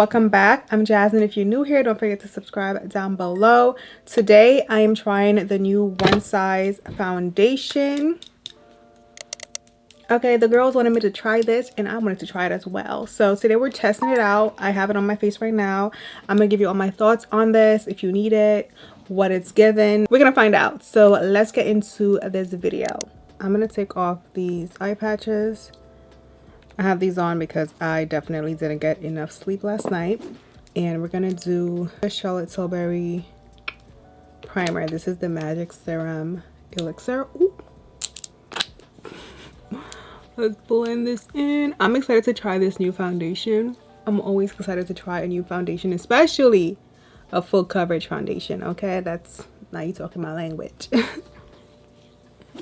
Welcome back. I'm Jasmine. If you're new here, don't forget to subscribe down below. Today I am trying the new One Size foundation. Okay, the girls wanted me to try this and I wanted to try it as well. So today we're testing it out. I have it on my face right now. I'm gonna give you all my thoughts on this, if you need it, what it's given. We're gonna find out. So let's get into this video. I'm gonna take off these eye patches. I have these on because I definitely didn't get enough sleep last night. And we're gonna do the Charlotte Tilbury primer. This is the Magic Serum Elixir. Ooh. Let's blend this in. I'm excited to try this new foundation. I'm always excited to try a new foundation, especially a full coverage foundation. Okay, that's now you talking my language.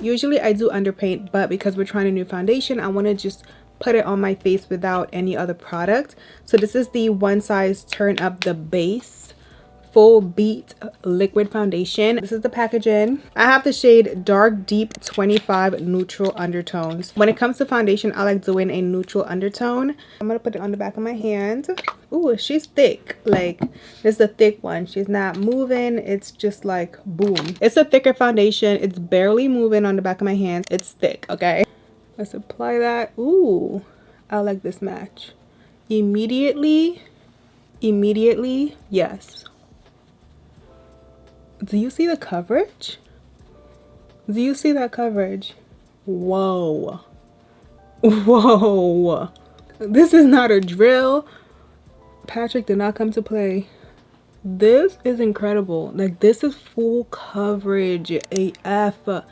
Usually I do underpaint, but because we're trying a new foundation, I want to just put it on my face without any other product. So this is the One Size Turn Up the Base Full Beat Liquid Foundation. This is the packaging. I have the shade Dark Deep 25 Neutral Undertones. When it comes to foundation, I like doing a neutral undertone. I'm gonna put it on the back of my hand. Ooh, she's thick. Like, this is a thick one. She's not moving. It's just like boom. It's a thicker foundation. It's barely moving on the back of my hand. It's thick, okay? Let's apply that. Ooh, I like this match. Immediately, yes. Do you see the coverage? Do you see that coverage? Whoa. Whoa. This is not a drill. Patrick did not come to play. This is incredible. Like, this is full coverage AF.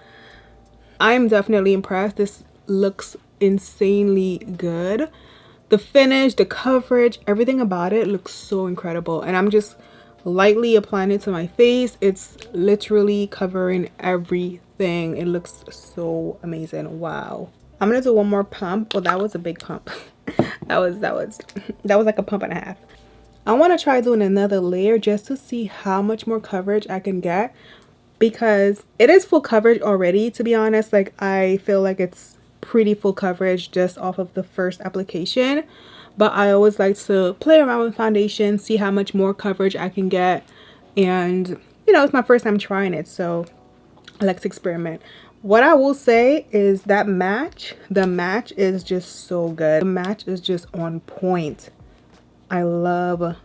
I'm definitely impressed. This looks insanely good. The finish, the coverage, everything about it looks so incredible. And I'm just lightly applying it to my face. It's literally covering everything. It looks so amazing. Wow. I'm gonna do one more pump. Well, that was a big pump. that was like a pump and a half. I want to try doing another layer just to see how much more coverage I can get, because it is full coverage already, to be honest. Like, I feel like it's pretty full coverage just off of the first application, but I always like to play around with foundation, see how much more coverage I can get. And you know, it's my first time trying it, so I like to experiment. What I will say is that the match is just so good. The match is just on point. I love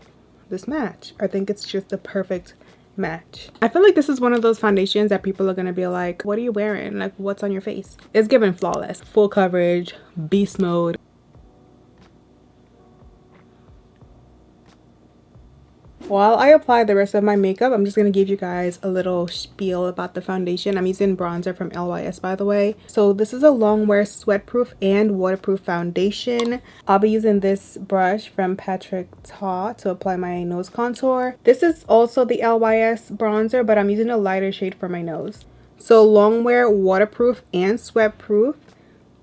this match. I think it's just the perfect match. I feel like this is one of those foundations that people are gonna be like, what are you wearing? Like, what's on your face? It's giving flawless. Full coverage, beast mode. While I apply the rest of my makeup, I'm just going to give you guys a little spiel about the foundation. I'm using bronzer from 𝘽𝙪, by the way. So this is a long wear sweatproof and waterproof foundation. I'll be using this brush from Patrick Ta to apply my nose contour. This is also the 𝘽𝙪 bronzer, but I'm using a lighter shade for my nose. So long wear, waterproof, and sweatproof.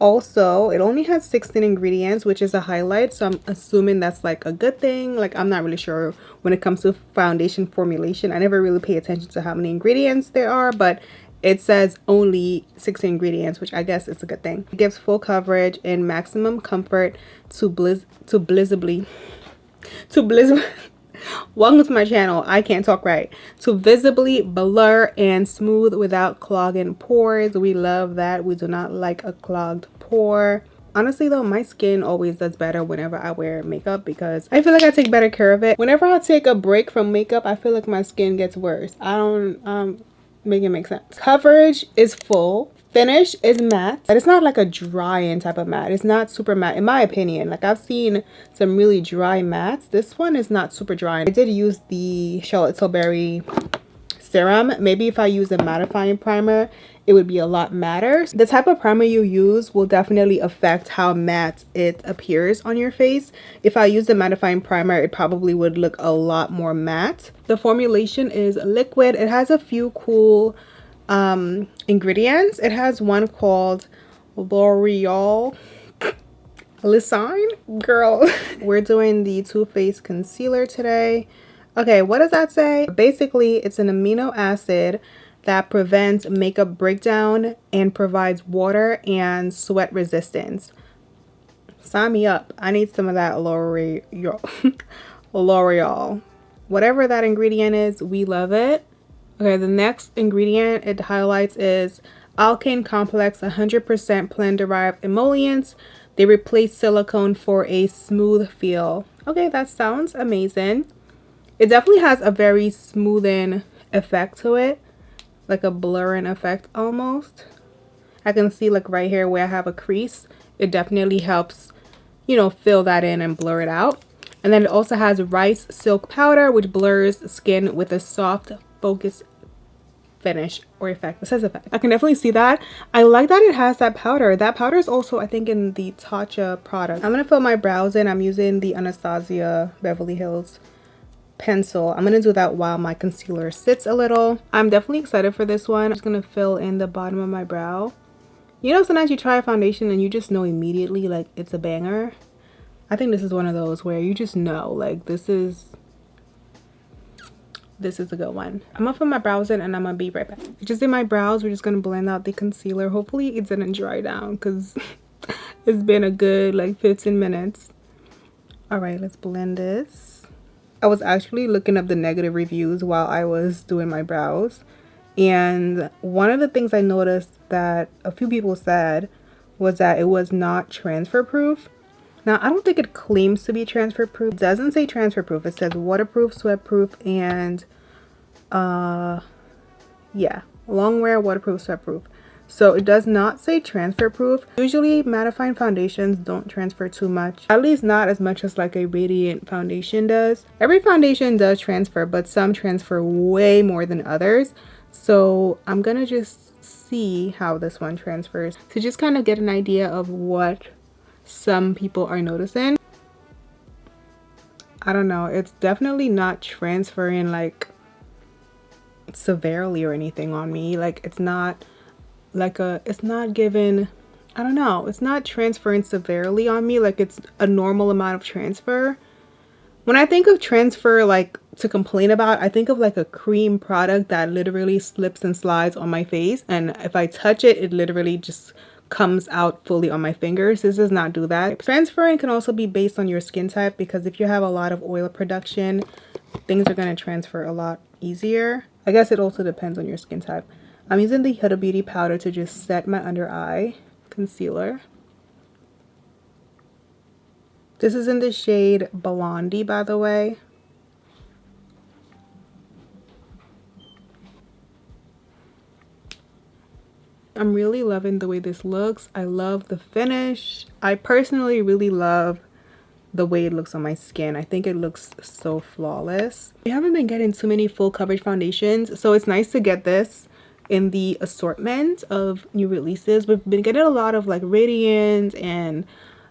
Also, it only has 16 ingredients, which is a highlight, so I'm assuming that's like a good thing. Like, I'm not really sure when it comes to foundation formulation. I never really pay attention to how many ingredients there are, but it says only 16 ingredients, which I guess is a good thing. It gives full coverage and maximum comfort to visibly welcome to my channel. I can't talk right. To visibly blur and smooth without clogging pores. We love that. We do not like a clogged pore. Honestly though, my skin always does better whenever I wear makeup, because I feel like I take better care of it. Whenever I take a break from makeup, I feel like my skin gets worse. I don't make it make sense. Coverage is full. Finish is matte, but it's not like a drying type of matte. It's not super matte, in my opinion. Like, I've seen some really dry mattes. This one is not super dry. I did use the Charlotte Tilbury serum. Maybe if I use a mattifying primer, it would be a lot matter. The type of primer you use will definitely affect how matte it appears on your face. If I use the mattifying primer, it probably would look a lot more matte. The formulation is liquid. It has a few cool ingredients. It has one called 𝘽𝙪𝙨𝙞𝙨𝙨. Girl. We're doing the Too Faced concealer today. Okay, what does that say? Basically, it's an amino acid that prevents makeup breakdown and provides water and sweat resistance. Sign me up. I need some of that L'Oreal. Whatever that ingredient is, we love it. Okay, the next ingredient it highlights is alkane complex 100% plant-derived emollients. They replace silicone for a smooth feel. Okay, that sounds amazing. It definitely has a very smoothing effect to it, like a blurring effect almost. I can see like right here where I have a crease. It definitely helps, you know, fill that in and blur it out. And then it also has rice silk powder, which blurs skin with a soft focus finish or effect. It says effect. I can definitely see that. I like that it has that powder. That powder is also I think in the Tatcha product. I'm gonna fill my brows in. I'm using the Anastasia Beverly Hills pencil. I'm gonna do that while my concealer sits a little. I'm definitely excited for this one. I'm just gonna fill in the bottom of my brow. You know, sometimes you try a foundation and you just know immediately like it's a banger. I think this is one of those where you just know like this is a good one. I'm gonna fill my brows in and I'm gonna be right back. Just in my brows, we're just gonna blend out the concealer. Hopefully it didn't dry down because it's been a good like 15 minutes. All right, let's blend this. I was actually looking up the negative reviews while I was doing my brows. And one of the things I noticed that a few people said was that it was not transfer proof. Now, I don't think it claims to be transfer proof. It doesn't say transfer proof. It says waterproof, sweat proof, and yeah, long wear, waterproof, sweat proof. So it does not say transfer proof. Usually mattifying foundations don't transfer too much, at least not as much as like a radiant foundation does. Every foundation does transfer, but some transfer way more than others. So I'm gonna just see how this one transfers to just kind of get an idea of what some people are noticing. I don't know, it's definitely not transferring like severely or anything on me. Like it's not like it's not given, I don't know, it's not transferring severely on me. Like it's a normal amount of transfer. When I think of transfer like to complain about, I think of like a cream product that literally slips and slides on my face, and if I touch it, it literally just comes out fully on my fingers. This does not do that. Transferring can also be based on your skin type, because if you have a lot of oil production, things are going to transfer a lot easier. I guess it also depends on your skin type. I'm using the Huda Beauty powder to just set my under eye concealer. This is in the shade Blondie, by the way. I'm really loving the way this looks. I love the finish. I personally really love the way it looks on my skin. I think it looks so flawless. We haven't been getting too many full coverage foundations, so it's nice to get this in the assortment of new releases. We've been getting a lot of like radiant and,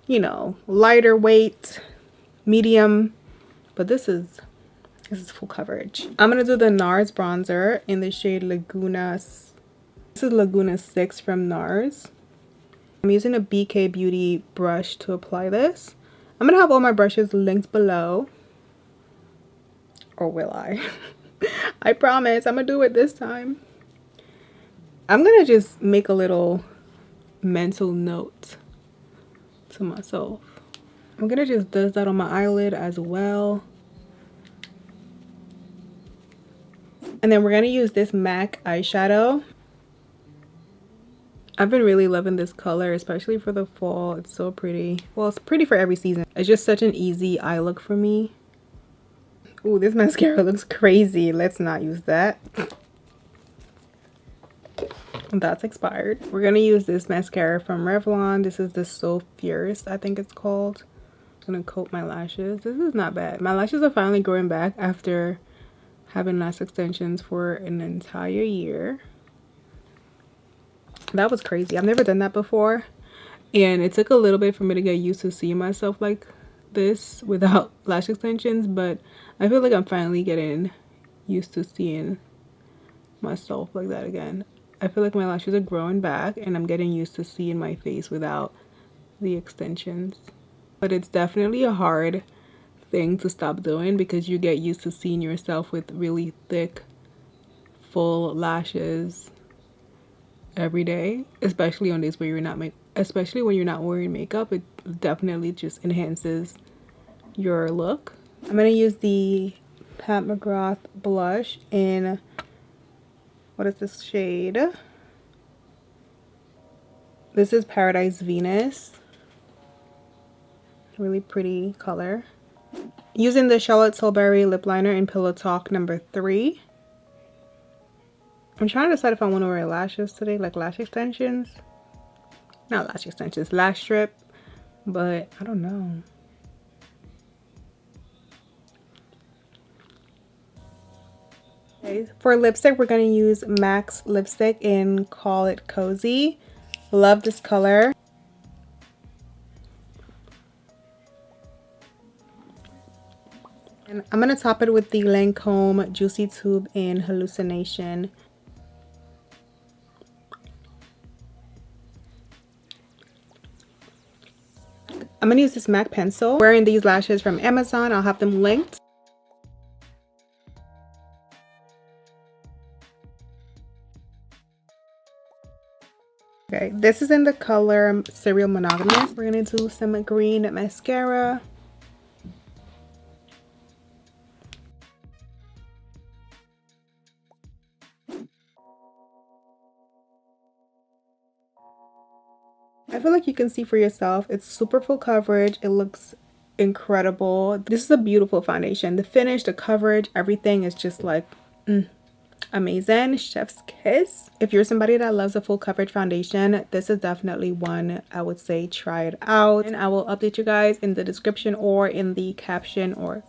you know, lighter weight, medium, but this is full coverage. I'm gonna do the NARS bronzer in the shade Laguna. This is Laguna 6 from NARS. I'm using a BK Beauty brush to apply this. I'm gonna have all my brushes linked below, or will I? I promise I'm gonna do it this time. I'm gonna just make a little mental note to myself. I'm gonna just dust that on my eyelid as well. And then we're gonna use this MAC eyeshadow. I've been really loving this color, especially for the fall. It's so pretty. Well, it's pretty for every season. It's just such an easy eye look for me. Ooh, this mascara looks crazy. Let's not use that. That's expired. We're gonna use this mascara from Revlon. This is the So Fierce, I think it's called. I'm gonna coat my lashes. This is not bad. My lashes are finally growing back after having lash extensions for an entire year. That was crazy. I've never done that before, and it took a little bit for me to get used to seeing myself like this without lash extensions, but I feel like I'm finally getting used to seeing myself like that again. I feel like my lashes are growing back and I'm getting used to seeing my face without the extensions. But it's definitely a hard thing to stop doing because you get used to seeing yourself with really thick, full lashes every day, especially on days where you're not especially when you're not wearing makeup. It definitely just enhances your look. I'm going to use the Pat McGrath blush in, what is this shade? This is Paradise Venus. Really pretty color. Using the Charlotte Tilbury lip liner in Pillow Talk number 3. I'm trying to decide if I want to wear lashes today, like lash extensions. Not lash extensions, lash strip. But I don't know. Okay, for lipstick, we're going to use MAC's lipstick in Call It Cozy. Love this color. And I'm going to top it with the Lancome Juicy Tube in Hallucination. I'm going to use this MAC pencil. Wearing these lashes from Amazon. I'll have them linked. Okay, this is in the color Serial Monogamous. We're going to do some green mascara. I feel like you can see for yourself. It's super full coverage. It looks incredible. This is a beautiful foundation. The finish, the coverage, everything is just like amazing. Chef's kiss. If you're somebody that loves a full coverage foundation, this is definitely one I would say try it out. And I will update you guys in the description or in the caption or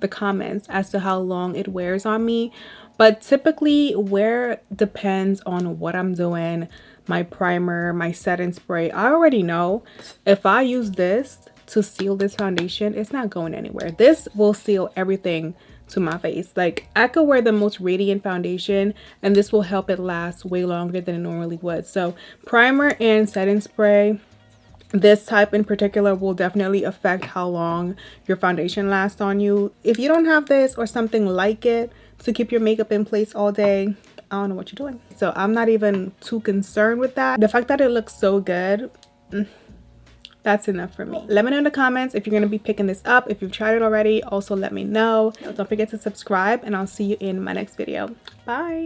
the comments as to how long it wears on me. But typically wear depends on what I'm doing. My primer, my setting spray, I already know if I use this to seal this foundation, it's not going anywhere. This will seal everything to my face. Like, I could wear the most radiant foundation and this will help it last way longer than it normally would. So primer and setting spray, this type in particular, will definitely affect how long your foundation lasts on you. If you don't have this or something like it to keep your makeup in place all day, I don't know what you're doing. So I'm not even too concerned with that. The fact that it looks so good, that's enough for me. Let me know in the comments if you're going to be picking this up. If you've tried it already, also let me know. Don't forget to subscribe and I'll see you in my next video. Bye.